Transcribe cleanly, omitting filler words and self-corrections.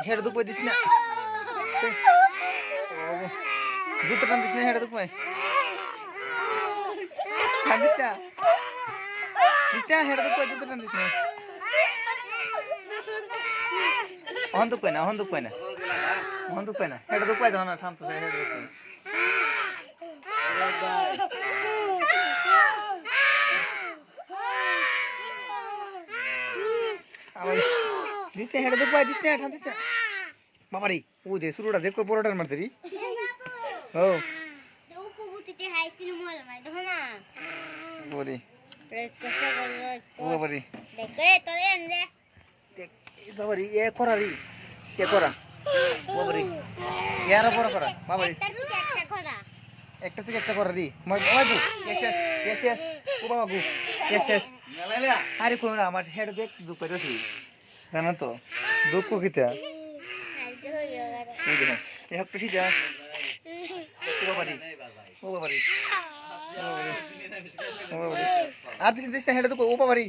head দুঃখ পাই this না জুতো টান দিস না হেড দুঃখ পাই দিস না হেড দুঃখ পাই জুতো টান দিস না অহন দুঃখ পাই না হেড দুঃখ পাই দাও না থাম তো হেড দুঃখ পাই দিস না হেড দুঃখ পাই দিস না থাম দিস না বাবারি ও দে শুরুটা দেখো পরোটার মারতে রি ও উপবুতিতে হাইছিল মোল মাই দেখো না বলি কষ্ট করলো ও বাবারি দেখে তোরে এনে দেখ বাবারি এ করা রি কে করা বাবারি ইয়ার উপর করা বাবারি একটা করা একটা থেকে একটা করা রি মই গু এস ও বাবা গু এস আরে কোন আমার হেড দেখ দুঃখ পাইছি জানা তো দুঃখ কিটা এই হক পিছি যা ও বাবারি আর দিস হেড দুঃখ ও বাবারি